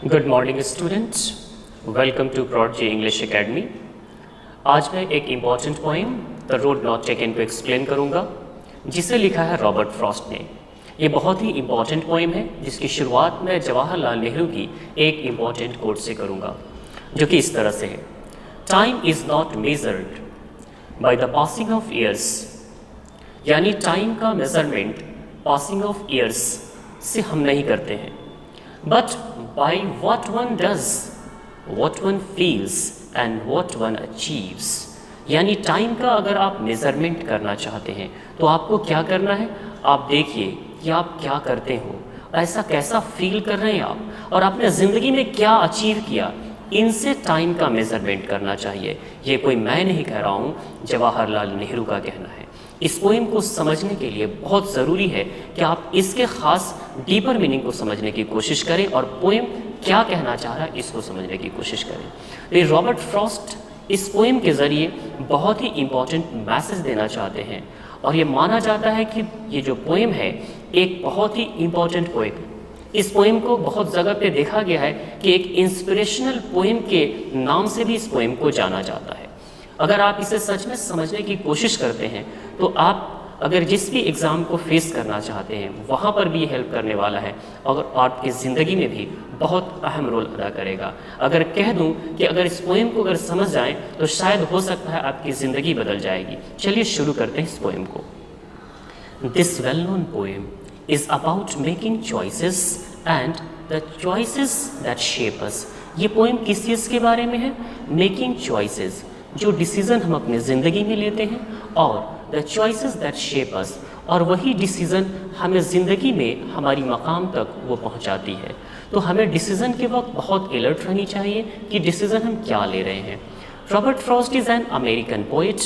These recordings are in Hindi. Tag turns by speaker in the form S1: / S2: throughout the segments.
S1: Good morning students, welcome to Prodigy English academy. आज मैं एक important poem the road not taken को एक्सप्लेन करूंगा, जिसे लिखा है रॉबर्ट फ्रॉस्ट ने। ये बहुत ही इम्पॉर्टेंट पोएम है, जिसकी शुरुआत मैं जवाहरलाल नेहरू की एक इम्पॉर्टेंट कोट से करूंगा, जो कि इस तरह से है। Time is not measured by the passing of years, यानी टाइम का मेजरमेंट पासिंग ऑफ ईयर्स से हम नहीं करते हैं, but by what one does, what one feels and what one achieves। यानी टाइम का अगर आप मेज़रमेंट करना चाहते हैं तो आपको क्या करना है, आप देखिए कि आप क्या करते हो, ऐसा कैसा फील कर रहे हैं आप, और आपने ज़िंदगी में क्या अचीव किया, इनसे टाइम का मेज़रमेंट करना चाहिए। ये कोई मैं नहीं कह रहा हूँ, जवाहरलाल नेहरू का कहना है। इस पोएम को समझने के लिए बहुत ज़रूरी है कि आप इसके ख़ास डीपर मीनिंग को समझने की कोशिश करें और पोएम क्या कहना चाह रहा है इसको समझने की कोशिश करें। तो रॉबर्ट फ्रॉस्ट इस पोएम के ज़रिए बहुत ही इम्पॉर्टेंट मैसेज देना चाहते हैं, और ये माना जाता है कि ये जो पोएम है एक बहुत ही इम्पॉर्टेंट पोएम है। इस पोएम को बहुत जगह पे देखा गया है कि एक इंस्पिरेशनल पोएम के नाम से भी इस पोएम को जाना जाता है। अगर आप इसे सच में समझने की कोशिश करते हैं तो आप अगर जिस भी एग्ज़ाम को फेस करना चाहते हैं वहाँ पर भी हेल्प करने वाला है, और आपकी ज़िंदगी में भी बहुत अहम रोल अदा करेगा। अगर कह दूं कि अगर इस पोएम को अगर समझ जाएं तो शायद हो सकता है आपकी ज़िंदगी बदल जाएगी। चलिए शुरू करते हैं इस पोएम को। This well known poem is about making choices and the choices that shape us. ये पोएम किस चीज़ के बारे में है? मेकिंग चॉइसेस, जो डिसीज़न हम अपने ज़िंदगी में लेते हैं, और द चॉइसेस दैट शेप अस, और वही डिसीज़न हमें ज़िंदगी में हमारी मकाम तक वो पहुंचाती है। तो हमें डिसीज़न के वक्त बहुत अलर्ट रहनी चाहिए कि डिसीज़न हम क्या ले रहे हैं। Robert Frost is an American poet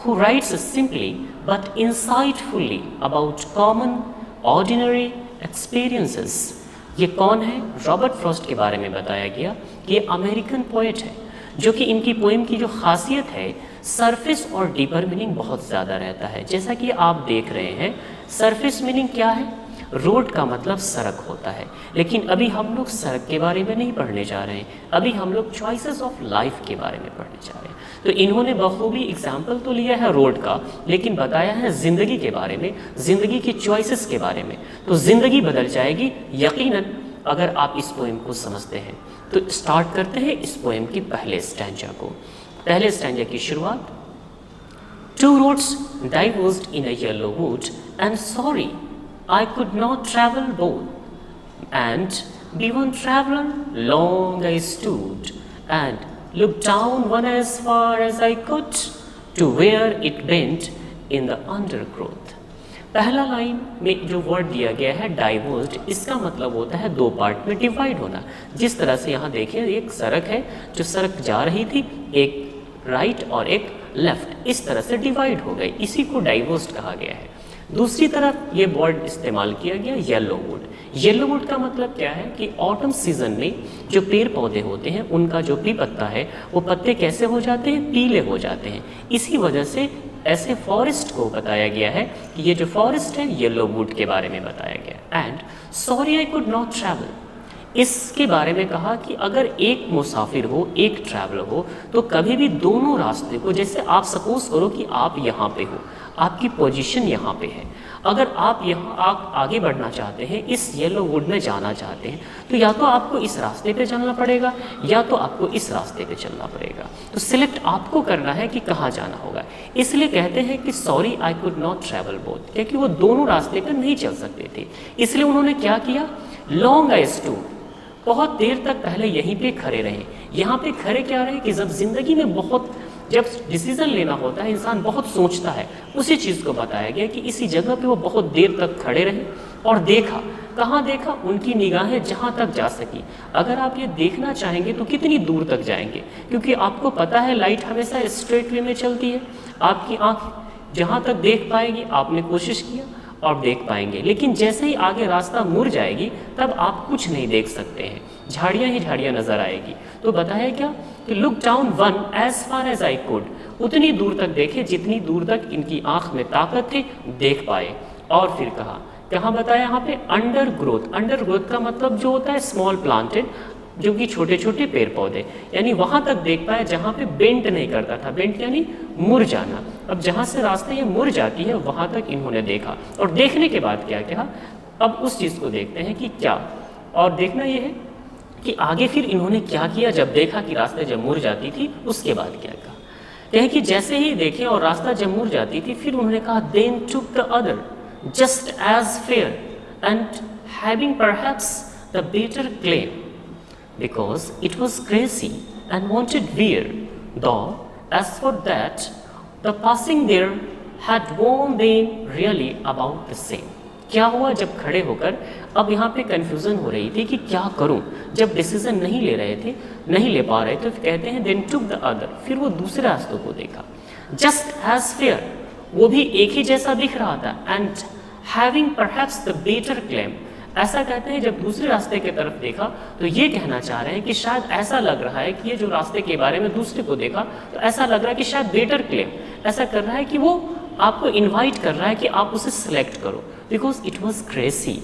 S1: who writes simply but insightfully about common ordinary experiences। ये कौन है? रॉबर्ट फ्रॉस्ट के बारे में बताया गया कि ये अमेरिकन पोएट है, जो कि इनकी पोएम की जो खासियत है, सरफेस और डीपर मीनिंग बहुत ज़्यादा रहता है। जैसा कि आप देख रहे हैं, सरफेस मीनिंग क्या है? रोड का मतलब सड़क होता है, लेकिन अभी हम लोग सड़क के बारे में नहीं पढ़ने जा रहे हैं, अभी हम लोग चॉइसेस ऑफ लाइफ के बारे में पढ़ने जा रहे हैं। तो इन्होंने बखूबी एग्जाम्पल तो लिया है रोड का, लेकिन बताया है ज़िंदगी के बारे में, ज़िंदगी की चॉइसेस के बारे में। तो ज़िंदगी बदल जाएगी यकीनन अगर आप इस पोएम को समझते हैं। तो स्टार्ट करते हैं इस पोएम की पहले स्टैंजा को। पहले स्टैंजा की शुरुआत, two roads diverged in a yellow wood and sorry I could not travel both, and be one traveler long I stood, and looked down one as far as I could, to where it bent in the undergrowth। पहला लाइन में जो वर्ड दिया गया है डाइवर्स्ड, इसका मतलब होता है दो पार्ट में डिवाइड होना। जिस तरह से यहाँ देखिए, एक सड़क है, जो सड़क जा रही थी, एक राइट और एक लेफ्ट, इस तरह से डिवाइड हो गई, इसी को डाइवर्स्ड कहा गया है। दूसरी तरफ ये वर्ड इस्तेमाल किया गया येलो वुड। येलो वुड का मतलब क्या है कि ऑटम सीजन में जो पेड़ पौधे होते हैं, उनका जो भी पत्ता है, वो पत्ते कैसे हो जाते हैं? पीले हो जाते हैं। इसी वजह से ऐसे फॉरेस्ट को बताया गया है कि ये जो फॉरेस्ट है येलो वुड के बारे में बताया गया। And sorry I could not travel, इसके बारे में कहा कि अगर एक मुसाफिर हो, एक ट्रैवलर हो, तो कभी भी दोनों रास्ते को, जैसे आप सपोज करो कि आप यहाँ पे हो, आपकी पोजीशन यहाँ पे है, अगर आप यहाँ आगे बढ़ना चाहते हैं, इस येलो वुड में जाना चाहते हैं, तो या तो आपको इस रास्ते पे चलना पड़ेगा या तो आपको इस रास्ते पे चलना पड़ेगा। तो सिलेक्ट आपको करना है कि कहाँ जाना होगा। इसलिए कहते हैं कि sorry I could not travel both, क्योंकि वो दोनों रास्ते पर नहीं चल सकते थे। इसलिए उन्होंने क्या किया? लॉन्ग आई स्टूड, बहुत देर तक पहले यहीं पे खड़े रहे। यहाँ पे खड़े क्या रहे कि जब ज़िंदगी में जब डिसीज़न लेना होता है, इंसान बहुत सोचता है, उसी चीज़ को बताया गया कि इसी जगह पे वो बहुत देर तक खड़े रहे और देखा। कहाँ देखा? उनकी निगाहें जहाँ तक जा सकी। अगर आप ये देखना चाहेंगे तो कितनी दूर तक जाएंगे, क्योंकि आपको पता है लाइट हमेशा स्ट्रेट वे में चलती है। आपकी आँख जहाँ तक देख पाएगी, आपने कोशिश किया और देख पाएंगे, लेकिन जैसे ही आगे रास्ता मुड़ जाएगी तब आप कुछ नहीं देख सकते हैं, झाड़ियाँ ही झाड़ियाँ नजर आएगी। तो बताया क्या कि look down one as far as I could, उतनी दूर तक देखे जितनी दूर तक इनकी आंख में ताकत थी, देख पाए। और फिर कहा, कहाँ बताया यहाँ पे? Under growth. अंडर ग्रोथ का मतलब जो होता है स्मॉल प्लांटेड, जो कि छोटे छोटे पेड़ पौधे, यानी वहाँ तक देख पाए जहाँ पे बेंट नहीं करता था। बेंट यानी मुड़ जाना। अब जहाँ से रास्ते ये मुड़ जाती है वहाँ तक इन्होंने देखा, और देखने के बाद क्या किया, अब उस चीज़ को देखते हैं कि क्या, और देखना ये है कि आगे फिर इन्होंने क्या किया जब देखा कि रास्ते जब मुड़ जाती थी, उसके बाद क्या कहा। कहें कि जैसे ही देखे और रास्ता जब मुड़ जाती थी, फिर उन्होंने कहा then took the other just as fair and having perhaps the better claim because it was crazy and wanted beer, though as for that the passing there had warned them really about the same। क्या हुआ जब खड़े होकर, अब यहाँ पे कंफ्यूजन हो रही थी कि क्या करूँ, जब डिसीजन नहीं ले रहे थे, नहीं ले पा रहे थे, तो कहते हैं देन टुक द अदर, फिर वो दूसरे रास्तों को देखा, जस्ट एज फेयर, वो भी एक ही जैसा दिख रहा था, and having perhaps the better claim, ऐसा कहते हैं जब दूसरे रास्ते की तरफ देखा तो ये कहना चाह रहे हैं कि शायद ऐसा लग रहा है कि ये जो रास्ते के बारे में दूसरे को देखा तो ऐसा लग रहा है कि शायद बेटर क्लेम, ऐसा कर रहा है कि वो आपको इनवाइट कर रहा है कि आप उसे सिलेक्ट करो, बिकॉज इट वॉज क्रेसी।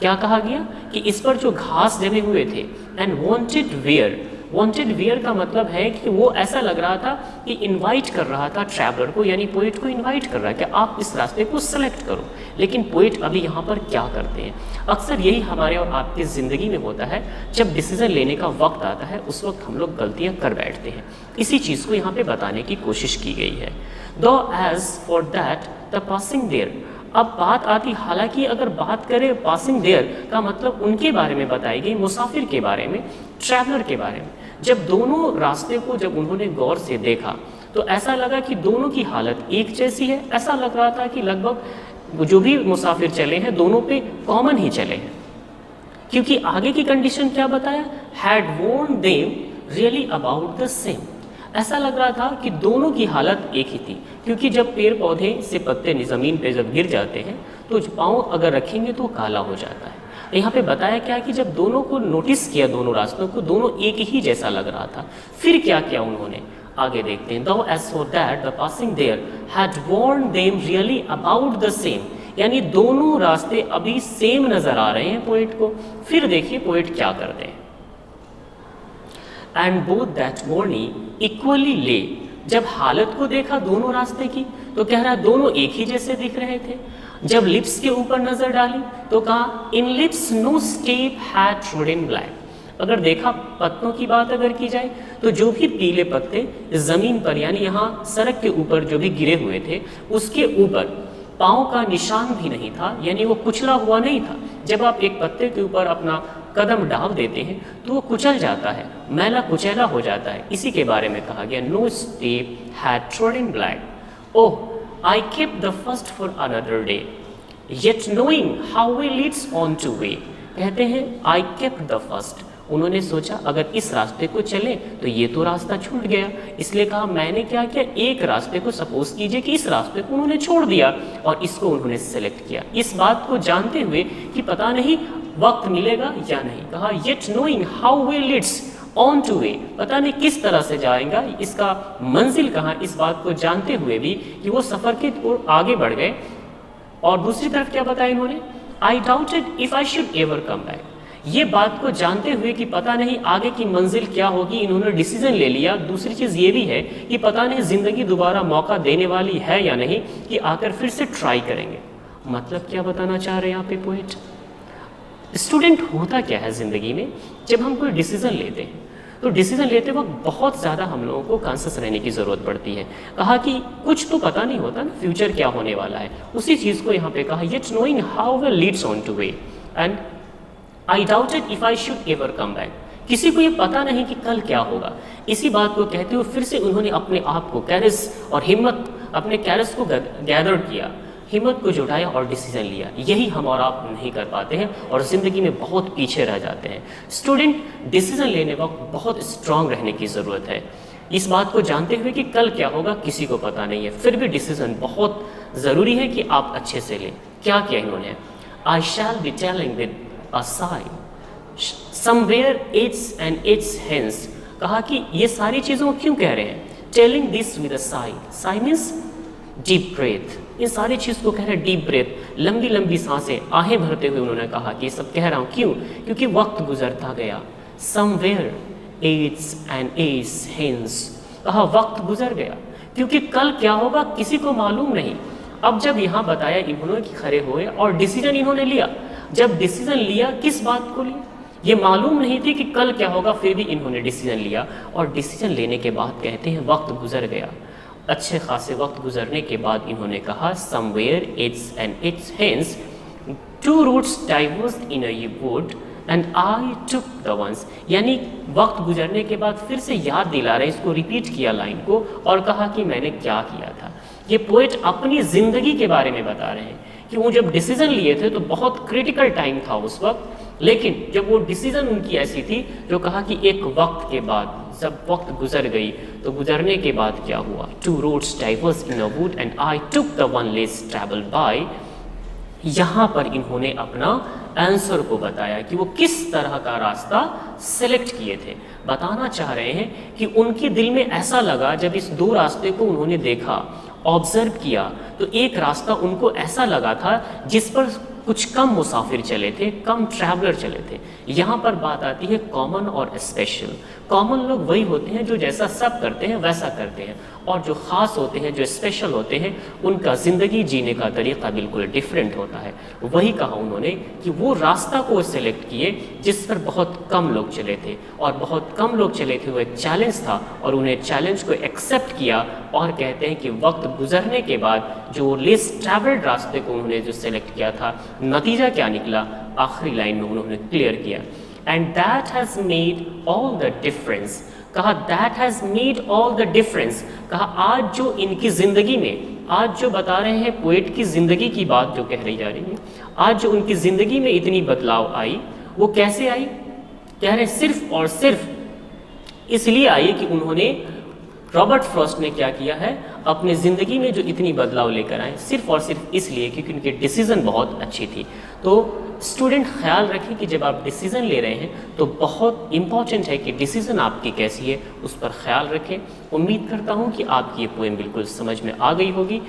S1: क्या कहा गया कि इस पर जो घास जमे हुए थे, and wanted wear, wanted wear का मतलब है कि वो ऐसा लग रहा था कि इनवाइट कर रहा था ट्रैवलर को, यानी पोइट को इनवाइट कर रहा है कि आप इस रास्ते को सेलेक्ट करो। लेकिन पोइट अभी यहाँ पर क्या करते हैं, अक्सर यही हमारे और आपकी ज़िंदगी में होता है, जब डिसीजन लेने का वक्त आता है उस वक्त हम लोग गलतियाँ कर बैठते हैं। इसी चीज़ को यहाँ पे बताने की कोशिश की गई है। Though as for that the passing there, अब बात आती, हालांकि अगर बात करें पासिंग देयर का मतलब उनके बारे में बताई गई, मुसाफिर के बारे में, ट्रैवलर के बारे में। जब दोनों रास्ते को जब उन्होंने गौर से देखा तो ऐसा लगा कि दोनों की हालत एक जैसी है। ऐसा लग रहा था कि लगभग जो भी मुसाफिर चले हैं दोनों पे कॉमन ही चले हैं, क्योंकि आगे की कंडीशन क्या बताया, had worn them really about the same. ऐसा लग रहा था कि दोनों की हालत एक ही थी, क्योंकि जब पेड़ पौधे से पत्ते ज़मीन पे जब गिर जाते हैं तो पाँव अगर रखेंगे तो काला हो जाता है। यहाँ पे बताया क्या कि जब दोनों को नोटिस किया, दोनों रास्तों को, दोनों एक ही जैसा लग रहा था। फिर क्या किया उन्होंने, आगे देखते हैं। Though as for that the passing there had warned them really about the same, यानी दोनों रास्ते अभी सेम नजर आ रहे हैं पोइट को। फिर देखिए पोइट क्या करते हैं, and both that morning equally ले, जब हालत को देखा दोनों रास्ते की तो कह रहा है दोनों एक ही जैसे दिख रहे थे। जब लिप्स के ऊपर नजर डाली तो कहा in leaves no step had trodden black. अगर देखा पत्तों की बात अगर की जाए तो जो भी पीले पत्ते जमीन पर, यानी यहाँ सड़क के ऊपर जो भी गिरे हुए थे उसके ऊपर पाँव का निशान भी नहीं था, यानी वो कुचला हुआ नहीं था। जब आप एक पत्ते के ऊपर अपना कदम डाल देते हैं तो वो कुचल जाता है, मैला कुचैला हो जाता है। इसी के बारे में कहा गया no step had trodden black. Oh I kept the first for another day, yet knowing how way leads on to way। कहते हैं I kept the first, उन्होंने सोचा अगर इस रास्ते को चले तो ये तो रास्ता छूट गया, इसलिए कहा मैंने क्या किया, एक रास्ते को, सपोज कीजिए कि इस रास्ते को उन्होंने छोड़ दिया और इसको उन्होंने सेलेक्ट किया, इस बात को जानते हुए कि पता नहीं वक्त मिलेगा या नहीं। कहा yet knowing how way leads on two way, पता नहीं किस तरह से जाएगा, इसका मंजिल कहाँ, इस बात को जानते हुए भी कि वो सफ़र की ओर आगे बढ़ गए। और दूसरी तरफ क्या बताया इन्होंने, आई doubted if I should ever come back. ये बात को जानते हुए कि पता नहीं आगे की मंजिल क्या होगी, इन्होंने डिसीजन ले लिया। दूसरी चीज़ ये भी है कि पता नहीं ज़िंदगी दोबारा मौका देने वाली है या नहीं, कि आकर फिर से ट्राई करेंगे। मतलब क्या बताना चाह रहे हैं यहाँ पे पोएट, स्टूडेंट होता क्या है ज़िंदगी में, जब हम कोई डिसीज़न लेते हैं तो डिसीजन लेते वक्त बहुत ज़्यादा हम लोगों को कॉन्शियस रहने की ज़रूरत पड़ती है। कहा कि कुछ तो पता नहीं होता ना फ्यूचर क्या होने वाला है, उसी चीज़ को यहाँ पे कहा yet knowing how way Leeds on two way and I doubted if I should ever come back. किसी को ये पता नहीं कि कल क्या होगा। इसी बात को कहते हुए फिर से उन्होंने अपने आप को कैरस और हिम्मत, अपने कैरस को गैदर किया, हिम्मत को जुटाया और डिसीजन लिया। यही हम और आप नहीं कर पाते हैं और ज़िंदगी में बहुत पीछे रह जाते हैं। स्टूडेंट डिसीजन लेने वक्त बहुत स्ट्रांग रहने की ज़रूरत है, इस बात को जानते हुए कि कल क्या होगा किसी को पता नहीं है, फिर भी डिसीजन बहुत ज़रूरी है कि आप अच्छे से लें। क्या किया इन्होंने, I shall be telling with a sigh somewhere ages and ages hence. कहा कि ये सारी चीज़ों को क्यों कह रहे हैं, telling this with a sigh, sigh means deep breath. इन सारी चीज़ को कह रहे हैं डीप ब्रेथ, लंबी लंबी सांसें, आहें भरते हुए उन्होंने कहा कि ये सब कह रहा हूँ क्यों, क्योंकि वक्त गुजरता गया, somewhere ages and ages hence, कहा वक्त गुजर गया, क्योंकि कल क्या होगा किसी को मालूम नहीं। अब जब यहाँ बताया इन्होंने कि खड़े हुए और डिसीजन इन्होंने लिया, जब डिसीजन लिया किस बात को लिया, ये मालूम नहीं थी कि कल क्या होगा, फिर भी इन्होंने डिसीजन लिया और डिसीजन लेने के बाद कहते हैं वक्त गुजर गया। अच्छे खासे वक्त गुजरने के बाद इन्होंने कहा somewhere ages and ages hence two roads diverged in a wood and I took the one, यानी वक्त गुजरने के बाद फिर से याद दिला रहे, इसको रिपीट किया लाइन को और कहा कि मैंने क्या किया था। ये पोएट अपनी ज़िंदगी के बारे में बता रहे हैं कि वो जब डिसीजन लिए थे तो बहुत क्रिटिकल टाइम था उस वक्त, लेकिन जब वो डिसीजन उनकी ऐसी थी जो कहा कि एक वक्त के बाद जब वक्त गुजर गई तो गुजरने के बाद क्या हुआ, two roads diverged in a wood and I took the one less travelled by. यहाँ पर इन्होंने अपना आंसर को बताया कि वो किस तरह का रास्ता सेलेक्ट किए थे। बताना चाह रहे हैं कि उनके दिल में ऐसा लगा जब इस दो रास्ते को उन्होंने देखा, ऑब्जर्व किया, तो एक रास्ता उनको ऐसा लगा था जिस पर कुछ कम मुसाफिर चले थे, कम ट्रैवलर चले थे। यहाँ पर बात आती है कॉमन और स्पेशल। कॉमन लोग वही होते हैं जो जैसा सब करते हैं वैसा करते हैं, और जो ख़ास होते हैं, जो स्पेशल होते हैं, उनका ज़िंदगी जीने का तरीक़ा बिल्कुल डिफरेंट होता है। वही कहा उन्होंने कि वो रास्ता को सिलेक्ट किए जिस पर बहुत कम लोग चले थे, और बहुत कम लोग चले थे वो एक चैलेंज था और उन्हें चैलेंज को एक्सेप्ट किया, और कहते हैं कि वक्त गुजरने के बाद जो लेस ट्रैवल्ड रास्ते को उन्होंने जो सेलेक्ट किया था, नतीजा क्या निकला, आखिरी लाइन में उन्होंने क्लियर किया, and that has made all the difference. कहा that has made all the difference, कहा आज जो इनकी ज़िंदगी में, आज जो बता रहे हैं पोएट की ज़िंदगी की बात जो कह रही जा रही है, आज जो उनकी ज़िंदगी में इतनी बदलाव आई वो कैसे आई, कह रहे सिर्फ और सिर्फ इसलिए आई कि उन्होंने, रॉबर्ट फ्रॉस्ट ने क्या किया है, अपने ज़िंदगी में जो इतनी बदलाव लेकर आए सिर्फ और सिर्फ इसलिए क्योंकि उनकी डिसीज़न बहुत अच्छी थी। तो स्टूडेंट ख्याल रखें कि जब आप डिसीज़न ले रहे हैं तो बहुत इम्पॉर्टेंट है कि डिसीज़न आपकी कैसी है उस पर ख्याल रखें। उम्मीद करता हूँ कि आपकी ये पोएम बिल्कुल समझ में आ गई होगी।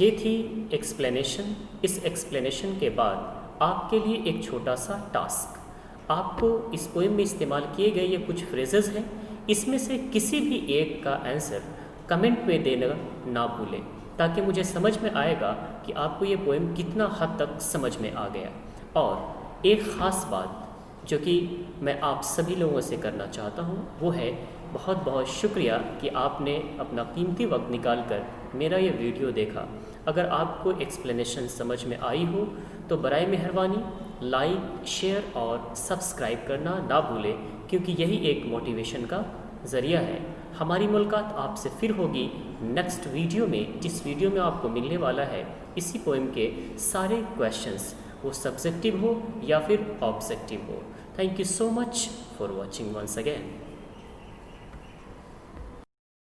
S1: ये थी एक्सप्लेनेशन। इस एक्सप्लेनेशन के बाद आपके लिए एक छोटा सा टास्क, आपको इस पोएम में इस्तेमाल किए गए ये कुछ फ्रेजेस हैं, इसमें से किसी भी एक का आंसर कमेंट में देना ना भूलें, ताकि मुझे समझ में आएगा कि आपको ये पोएम कितना हद तक समझ में आ गया। और एक ख़ास बात जो कि मैं आप सभी लोगों से करना चाहता हूँ वो है बहुत बहुत शुक्रिया कि आपने अपना कीमती वक्त निकाल कर मेरा ये वीडियो देखा। अगर आपको एक्सप्लेनेशन समझ में आई हो तो बराए मेहरबानी लाइक, शेयर और सब्सक्राइब करना ना भूलें, क्योंकि यही एक मोटिवेशन का ज़रिया है। हमारी मुलाकात आपसे फिर होगी नेक्स्ट वीडियो में, जिस वीडियो में आपको मिलने वाला है इसी पोएम के सारे क्वेश्चंस, वो सब्जेक्टिव हो या फिर ऑब्जेक्टिव हो। Thank you so much for watching once again.